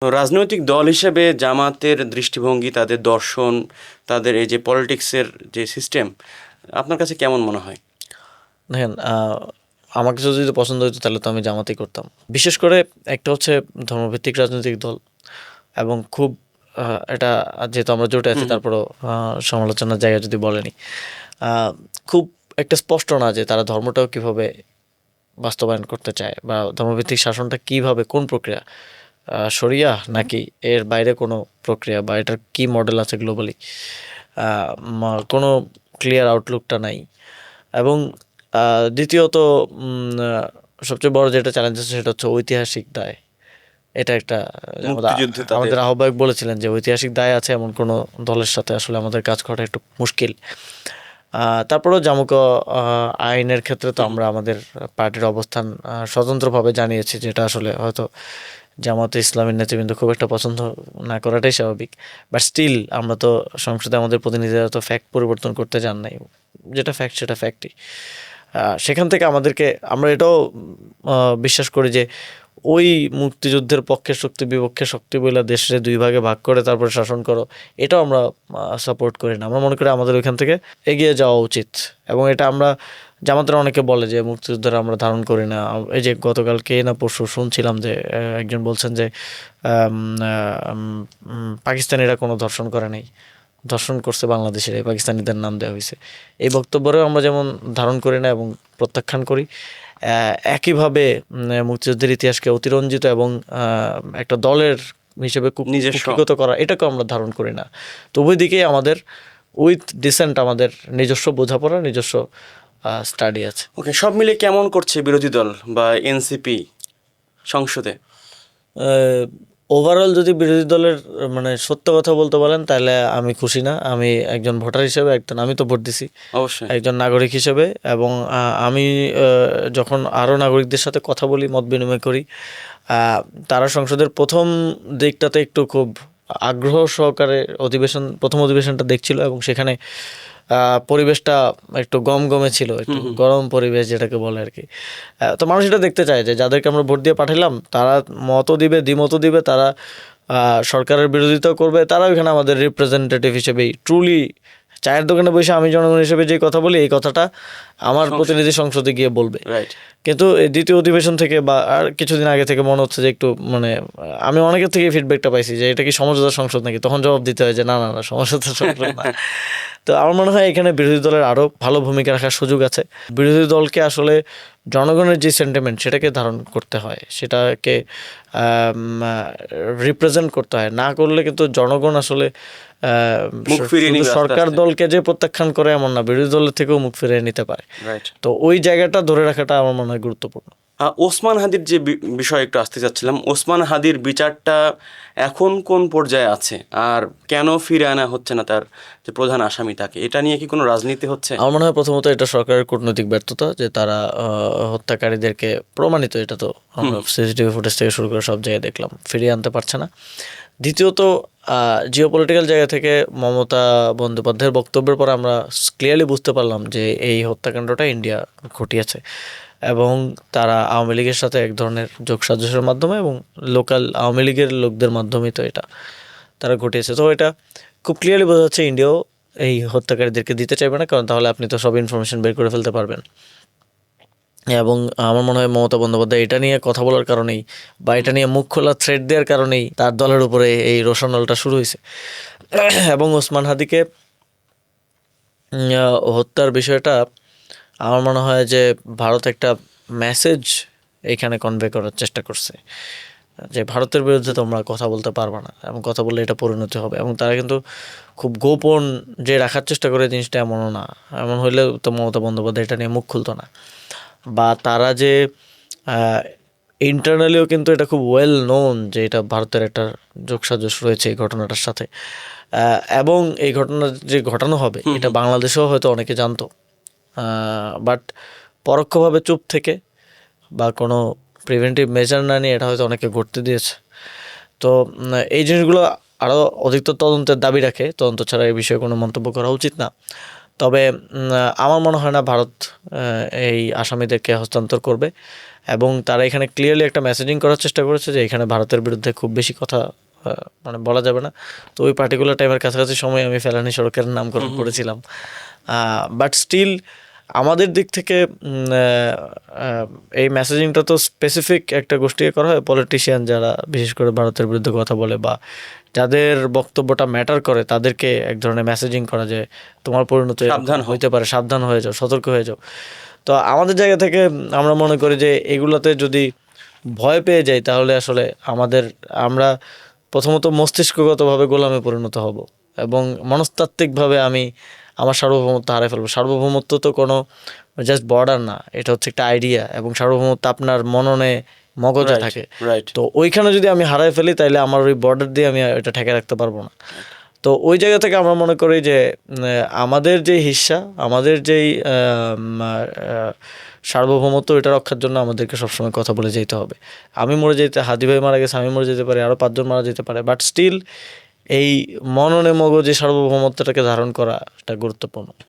রাজনৈতিক দল হিসেবে জামাতের দৃষ্টিভঙ্গি, তাদের দর্শন, তাদের এই যে পলিটিক্সের যে সিস্টেম, আপনার কাছে কেমন মনে হয়? দেখেন, আমার কাছে যদি পছন্দ হতো তাহলে তো আমি জামাতেই করতাম। বিশেষ করে একটা হচ্ছে ধর্মভিত্তিক রাজনৈতিক দল, এবং খুব এটা, যেহেতু আমরা জোটে আছি হুম, হুম। তারপরও সমালোচনার জায়গা যদি বলেনি, খুব একটা স্পষ্ট না যে তারা ধর্মটাও কিভাবে বাস্তবায়ন করতে চায়, বা ধর্মভিত্তিক শাসনটা কিভাবে, কোন প্রক্রিয়া, শরিয়া নাকি এর বাইরে কোনো প্রক্রিয়া, বা এটার কি মডেল আছে গ্লোবালি, কোনো ক্লিয়ার আউটলুকটা নাই। এবং দ্বিতীয়ত সবচেয়ে বড় যেটা চ্যালেঞ্জ আছে সেটা হচ্ছে ঐতিহাসিক দায়। এটা একটা আমাদের মুক্তিযুদ্ধে তাদের। আমাদের আহ্বায়ক বলেছিলেন যে ঐতিহাসিক দায় আছে এমন কোনো দলের সাথে আসলে আমাদের কাজ করা একটু মুশকিল। তারপরেও জামুক আইনের ক্ষেত্রে তো হুম, হুম। আমরা আমাদের পার্টির অবস্থান স্বতন্ত্রভাবে জানিয়েছি, যেটা আসলে হয়তো জামাতে ইসলামের নেতৃবৃন্দ খুব একটা পছন্দ না করাটাই স্বাভাবিক। বাট স্টিল আমরা তো সংসদে আমাদের প্রতিনিধিরা তো ফ্যাক্ট পরিবর্তন করতে যান নাই, যেটা ফ্যাক্ট সেটা ফ্যাক্টই। সেখান থেকে আমাদেরকে, আমরা এটাও বিশ্বাস করি যে ওই মুক্তিযুদ্ধের পক্ষে শক্তি বিপক্ষে শক্তি বলে দেশে দুই ভাগে ভাগ করে তারপরে শাসন করো, এটাও আমরা সাপোর্ট করি না। আমরা মনে করি আমাদের ওইখান থেকে এগিয়ে যাওয়া উচিত। এবং এটা আমরা, জামাতের অনেকে বলে যে মুক্তিযুদ্ধের আমরা ধারণ করি না। এই যে গতকালকে না পরশু শুনছিলাম যে একজন বলছেন যে পাকিস্তানিরা কোনো ধর্ষণ করে নাই, ধর্ষণ করছে বাংলাদেশের, এই পাকিস্তানিদের নাম দেওয়া হয়েছে। এই বক্তব্যেও আমরা যেমন ধারণ করি না এবং প্রত্যাখ্যান করি, একইভাবে মুক্তিযুদ্ধের ইতিহাসকে অতিরঞ্জিত এবং একটা দলের হিসেবে নিজস্ব। কুক্ষিগত করা, এটাকে আমরা ধারণ করি না। তো উভয় দিকেই আমাদের উইথ ডিসেন্ট আমাদের নিজস্ব বোঝাপড়া, নিজস্ব স্টাডি আছে। ওকে, সব মিলে কেমন করছে বিরোধী দল বা এনসিপি সংসদে? ওভারঅল যদি বিরোধী দলের মানে সত্য কথা বলতে বলেন তাহলে আমি খুশি না। আমি একজন ভোটার হিসেবে, আমি তো ভোট দিছি অবশ্যই। একজন নাগরিক হিসেবে, এবং আমি যখন আরও নাগরিকদের সাথে কথা বলি, মত বিনিময় করি, তারা সংসদের প্রথম দিকটাতে একটু খুব আগ্রহ সহকারে প্রথম অধিবেশনটা দেখছিল, এবং সেখানে পরিবেশটা একটু গমগমে ছিল, একটু হুম, হুম। গরম পরিবেশ যেটাকে বলে আর কি। তো মানুষ এটা দেখতে চায় যে যাদেরকে আমরা ভোট দিয়ে পাঠালাম তারা মতও দিবে, দ্বিমতও দিবে, তারা সরকারের বিরোধিতাও করবে, তারা ওইখানে আমাদের রিপ্রেজেন্টেটিভ হিসেবেই ট্রুলি, চায়ের দোকানে বসে আমি জনগণ হিসেবে যে কথা বলি এই কথাটা আমার প্রতিনিধি সংসদে গিয়ে বলবে। রাইট। কিন্তু এই দ্বিতীয় অধিবেশন থেকে বা আর কিছুদিন আগে থেকে মনে হচ্ছে যে একটু মানে আমি অনেকের থেকে ফিডব্যাকটা পাইছি যে এটা কি সমঝোতা সংসদ নাকি, তখন জবাব দিতে হয় যে না না না, সমঝোতা সংসদ না। তো আমার মনে হয় এখানে বিরোধী দলের আরও ভালো ভূমিকা রাখার সুযোগ আছে। বিরোধী দলকে আসলে জনগণের যে সেন্টিমেন্ট সেটাকে ধারণ করতে হয়, সেটাকে রিপ্রেজেন্ট করতে হয়। না করলে কিন্তু জনগণ আসলে মুখ ফিরিয়ে শুধু নিবে আস্তে সরকার আস্তে। দলকে যে প্রত্যাখ্যান করে এমন না, বিরোধী দলের থেকেও মুখ ফিরিয়ে নিতে পারে। রাইট। তো ওই জায়গাটা ধরে রাখাটা আমার মনে হয় গুরুত্বপূর্ণ। ওসমান হাদির যে বিষয়ে একটু আসতে চাচ্ছিলাম, ওসমান হাদির বিচারটা এখন কোন পর্যায়ে আছে, আর কেন ফিরে আনা হচ্ছে না তার যে প্রধান আসামি, তাকে? এটা নিয়ে কি কোনো রাজনীতি হচ্ছে? আমার মনে হয় প্রথমত এটা সরকারের কূটনৈতিক ব্যর্থতা যে তারা হত্যাকারীদেরকে, প্রমাণিত এটা তো আমরা হুম। সিসিটিভি ফুটেজ থেকে শুরু করে সব জায়গায় দেখলাম, ফিরিয়ে আনতে পারছে না। দ্বিতীয়ত জিওপলিটিক্যাল জায়গা থেকে মমতা বন্দ্যোপাধ্যায়ের বক্তব্যের পর আমরা ক্লিয়ারলি বুঝতে পারলাম যে এই হত্যাকাণ্ডটা ইন্ডিয়া ঘটিয়েছে, এবং তারা আওয়ামী লীগের সাথে এক ধরনের যোগসাজশের মাধ্যমে এবং লোকাল আওয়ামী লীগের লোকদের মাধ্যমেই তো এটা তারা ঘটিয়েছে। তো এটা খুব ক্লিয়ারলি বোঝা যাচ্ছে ইন্ডিয়াও এই হত্যাকারীদেরকে দিতে চাইবে না, কারণ তাহলে আপনি তো সব ইনফরমেশন বের করে ফেলতে পারবেন। এবং আমার মনে হয় মমতা বন্দ্যোপাধ্যায় এটা নিয়ে কথা বলার কারণেই, বা এটা নিয়ে মুখ খোলা থ্রেড দেওয়ার কারণেই তার দলের উপরে এই রোশানলটা শুরু হয়েছে। এবং ওসমান হাদিকে হত্যার বিষয়টা আমার মনে হয় যে ভারত একটা মেসেজ এখানে কনভে করার চেষ্টা করছে যে ভারতের বিরুদ্ধে তোমরা কথা বলতে পারবে না, এবং কথা বললে এটা পরিণতি হবে। এবং তারা কিন্তু খুব গোপন যে রাখার চেষ্টা করে জিনিসটা এমনও না, এমন হইলে তো মমতা বন্দ্যোপাধ্যায় এটা নিয়ে মুখ খুলতো না। বা তারা যে ইন্টারনালিও কিন্তু এটা খুব ওয়েল নোন যে এটা ভারতের একটা যোগসাজশ রয়েছে এই ঘটনাটার সাথে, এবং এই ঘটনা যে ঘটানো হবে হুম, এটা হুম। বাংলাদেশেও হয়তো অনেকে জানতো, বাট পরোক্ষভাবে চুপ থেকে বা কোনো প্রিভেন্টিভ মেজার না নিয়ে এটা হয়তো অনেকে ঘটতে দিয়েছে। তো এই জিনিসগুলো আরও অধিকতর তদন্তের দাবি রাখে, তদন্ত ছাড়া এই বিষয়ে কোনো মন্তব্য করা উচিত না। তবে আমার মনে হয় না ভারত এই আসামিদেরকে হস্তান্তর করবে, এবং তারা এখানে ক্লিয়ারলি একটা মেসেজিং করার চেষ্টা করেছে যে এখানে ভারতের বিরুদ্ধে খুব বেশি কথা মানে বলা যাবে না। তো ওই পার্টিকুলার টাইমের কাছাকাছি সময় আমি ফেলানি সড়কের নামকরণ করেছিলাম, বাট স্টিল আমাদের দিক থেকে এই মেসেজিংটা তো স্পেসিফিক একটা গোষ্ঠীকে করা হয়, পলিটিশিয়ান যারা বিশেষ করে ভারতের বিরুদ্ধে কথা বলে বা যাদের বক্তব্যটা ম্যাটার করে তাদেরকে এক ধরনের মেসেজিং করা, যে তোমার পরিণতি সাবধান হও। হইতে পারে, সাবধান হয়ে যাও, সতর্ক হয়ে যাও। তো আমাদের জায়গা থেকে আমরা মনে করি যে এগুলোতে যদি ভয় পেয়ে যাই তাহলে আসলে আমরা প্রথমত মস্তিষ্কগতভাবে গোলামে পরিণত হব, এবং মনস্তাত্ত্বিকভাবে আমি আমার সার্বভৌমত্ব হারিয়ে ফেলবো। সার্বভৌমত্ব তো কোনো জাস্ট বর্ডার না, এটা হচ্ছে একটা আইডিয়া, এবং সার্বভৌমত্ব আপনার মননে মগজে থাকে। রাইট। তো ওইখানে যদি আমি হারাই ফেলি তাহলে আমার ওই বর্ডার দিয়ে আমি এটা ঠেকে রাখতে পারবো না। তো ওই জায়গা থেকে আমরা মনে করি যে আমাদের যেই হিস্সা, আমাদের যেই সার্বভৌমত্ব, এটা রক্ষার জন্য আমাদেরকে সবসময় কথা বলে যেতে হবে। আমি মরে যেতে, হাদি ভাই মারা গেছে, আমি মরে যেতে পারি, আরও 5 জন মারা যেতে পারে, বাট স্টিল এই মননে মগজে সার্বভৌমত্বটাকে ধারণ করা এটা গুরুত্বপূর্ণ।